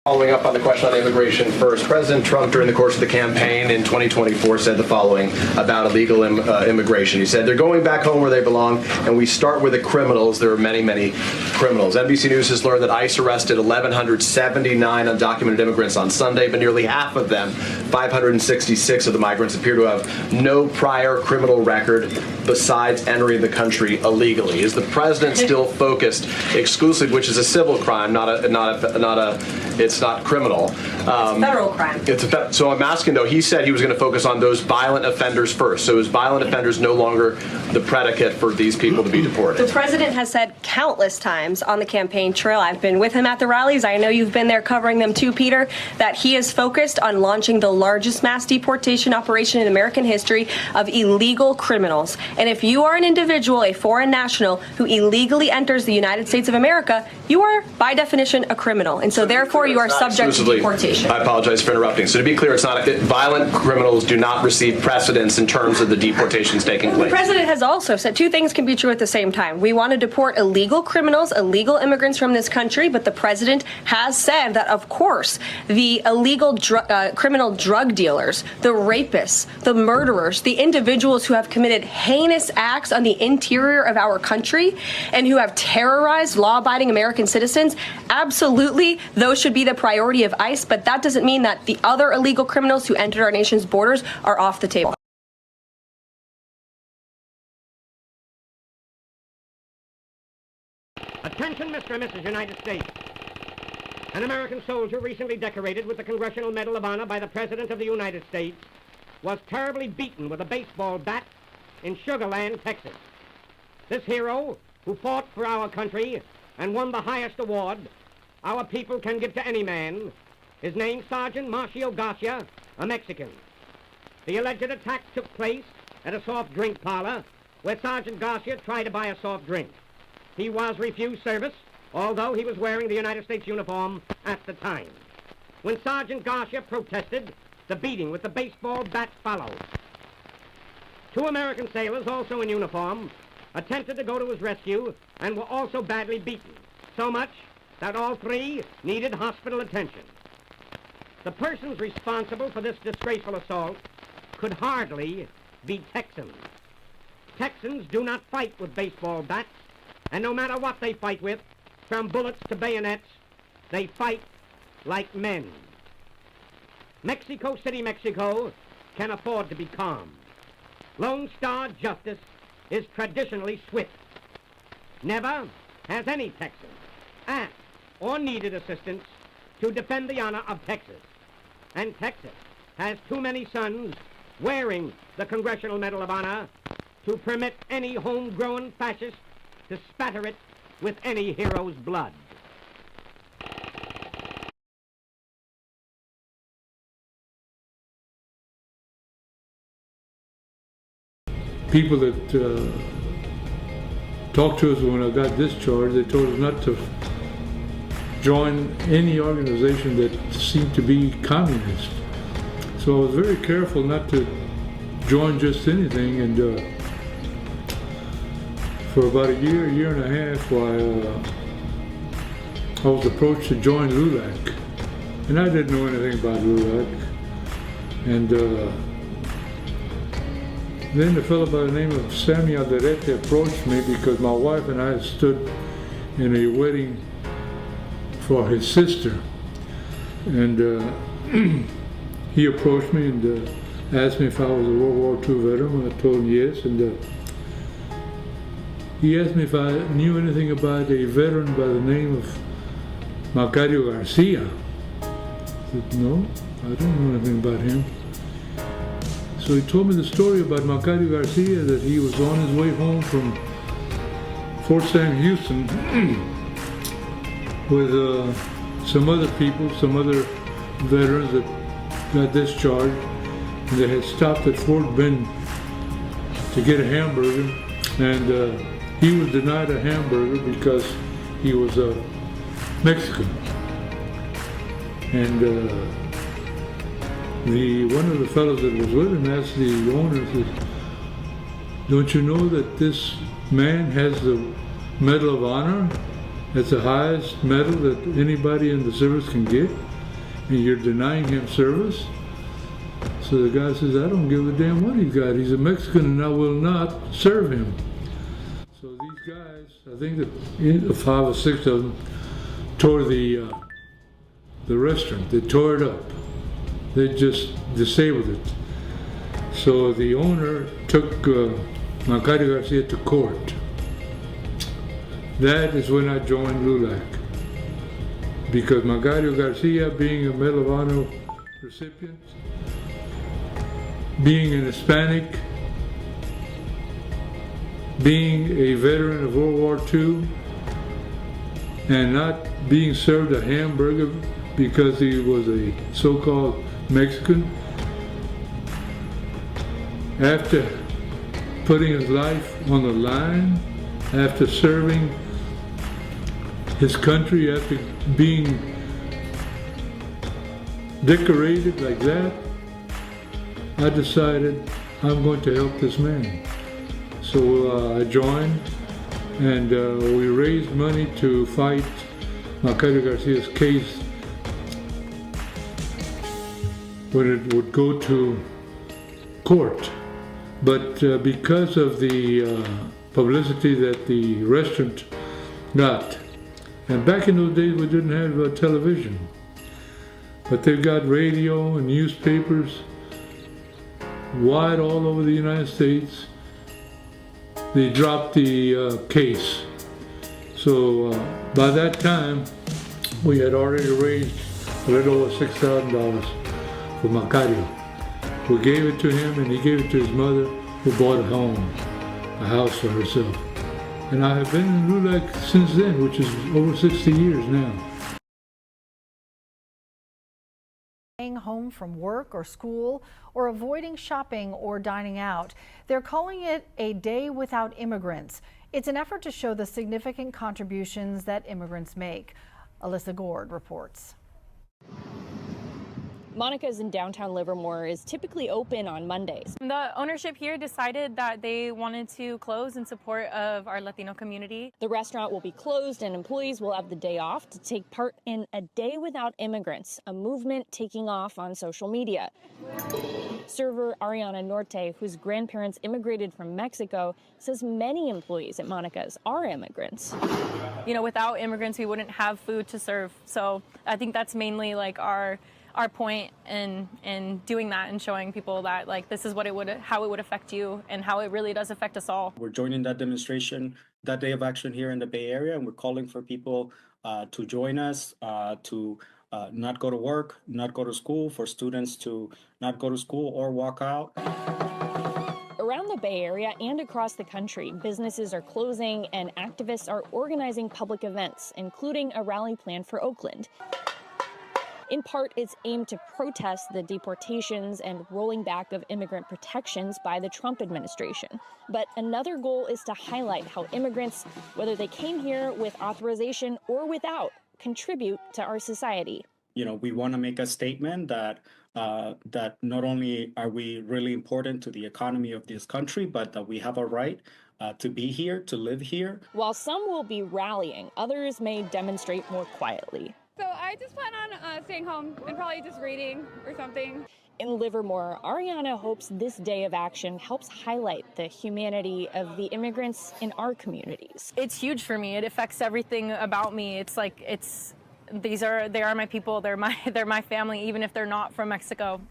Following up on the question on immigration first, President Trump during the course of the campaign in 2024 said the following about illegal immigration. He said, they're going back home where they belong, and we start with the criminals. There are many, many criminals. NBC News has learned that ICE arrested 1,179 undocumented immigrants on Sunday, but nearly half of them, 566 of the migrants, appear to have no prior criminal record besides entering the country illegally. Is the president still focused exclusively, which is a civil crime, it's not criminal. It's a federal crime. So I'm asking, though, he said he was going to focus on those violent offenders first. So is violent offenders no longer the predicate for these people to be deported? The president has said countless times on the campaign trail, I've been with him at the rallies, I know you've been there covering them too, Peter, that he is focused on launching the largest mass deportation operation in American history of illegal criminals. And if you are an individual, a foreign national, who illegally enters the United States of America, you are, by definition, a criminal. And so therefore, you are subject to deportation. I apologize for interrupting. So to be clear, it's not violent criminals do not receive precedence in terms of the deportations taking place. The president has also said two things can be true at the same time. We want to deport illegal criminals, illegal immigrants from this country, but the president has said that, of course, the illegal criminal drug dealers, the rapists, the murderers, the individuals who have committed heinous acts on the interior of our country and who have terrorized law-abiding American citizens, absolutely, those should be the priority of ICE, but that doesn't mean that the other illegal criminals who entered our nation's borders are off the table. Attention, Mr. and Mrs. United States. An American soldier recently decorated with the Congressional Medal of Honor by the President of the United States was terribly beaten with a baseball bat in Sugar Land, Texas. This hero, who fought for our country and won the highest award our people can give to any man, is named Sergeant Marcio Garcia, a Mexican. The alleged attack took place at a soft drink parlor where Sergeant Garcia tried to buy a soft drink. He was refused service, although he was wearing the United States uniform at the time. When Sergeant Garcia protested, the beating with the baseball bat followed. Two American sailors, also in uniform, attempted to go to his rescue and were also badly beaten, so much that all three needed hospital attention. The persons responsible for this disgraceful assault could hardly be Texans. Texans do not fight with baseball bats, and no matter what they fight with, from bullets to bayonets, they fight like men. Mexico City, Mexico can afford to be calm. Lone Star justice is traditionally swift. Never has any Texan asked or needed assistance to defend the honor of Texas. And Texas has too many sons wearing the Congressional Medal of Honor to permit any homegrown fascist to spatter it with any hero's blood. People that talked to us when I got discharged, they told us not to join any organization that seemed to be communist. So I was very careful not to join just anything, and for about a year and a half, I was approached to join LULAC. And I didn't know anything about LULAC. And then a fellow by the name of Sammy Alderete approached me because my wife and I stood in a wedding for his sister. And he approached me and asked me if I was a World War II veteran. I told him yes. And he asked me if I knew anything about a veteran by the name of Macario Garcia. I said, no, I don't know anything about him. So he told me the story about Macario Garcia, that he was on his way home from Fort Sam Houston with some other people, some other veterans that got discharged, and they had stopped at Fort Bend to get a hamburger, and he was denied a hamburger because he was a Mexican. And one of the fellows that was with him asked the owner, says, don't you know that this man has the Medal of Honor? That's the highest medal that anybody in the service can get. and you're denying him service? So the guy says, I don't give a damn what he's got. He's a Mexican and I will not serve him. So these guys, I think that 5 or 6 of them tore the restaurant. They tore it up. They just disabled it. So the owner took Macario Garcia to court. That is when I joined LULAC. Because Macario Garcia, being a Medal of Honor recipient, being an Hispanic, being a veteran of World War II, and not being served a hamburger because he was a so-called Mexican, after putting his life on the line, after serving his country, after being decorated like that, I decided I'm going to help this man. So I joined, and we raised money to fight Macario Garcia's case when it would go to court. But because of the publicity that the restaurant got, and back in those days we didn't have television, but they've got radio and newspapers wide all over the United States. They dropped the case. So by that time, we had already raised a little over $6,000 for Macario. We gave it to him, and he gave it to his mother, who bought a house for herself. And I have been in LULAC since then, which is over 60 years now. Staying home from work or school, or avoiding shopping or dining out. They're calling it a day without immigrants. It's an effort to show the significant contributions that immigrants make. Alyssa Gord reports. Monica's in downtown Livermore is typically open on Mondays. The ownership here decided that they wanted to close in support of our Latino community. The restaurant will be closed and employees will have the day off to take part in a day without immigrants, a movement taking off on social media. Server Ariana Norte, whose grandparents immigrated from Mexico, says many employees at Monica's are immigrants. You know, without immigrants, we wouldn't have food to serve. So I think that's mainly like our point in doing that and showing people that like this is how it would affect you and how it really does affect us all. We're joining that demonstration, that day of action here in the Bay Area, and we're calling for people to join us, to not go to work, not go to school, for students to not go to school or walk out. Around the Bay Area and across the country, businesses are closing and activists are organizing public events, including a rally planned for Oakland. In part, it's aimed to protest the deportations and rolling back of immigrant protections by the Trump administration. But another goal is to highlight how immigrants, whether they came here with authorization or without, contribute to our society. You know, we want to make a statement that that not only are we really important to the economy of this country, but that we have a right to be here, to live here. While some will be rallying, others may demonstrate more quietly. So I just plan on staying home and probably just reading or something. In Livermore, Ariana hopes this day of action helps highlight the humanity of the immigrants in our communities. It's huge for me. It affects everything about me. It's like they are my people. They're my family, even if they're not from Mexico.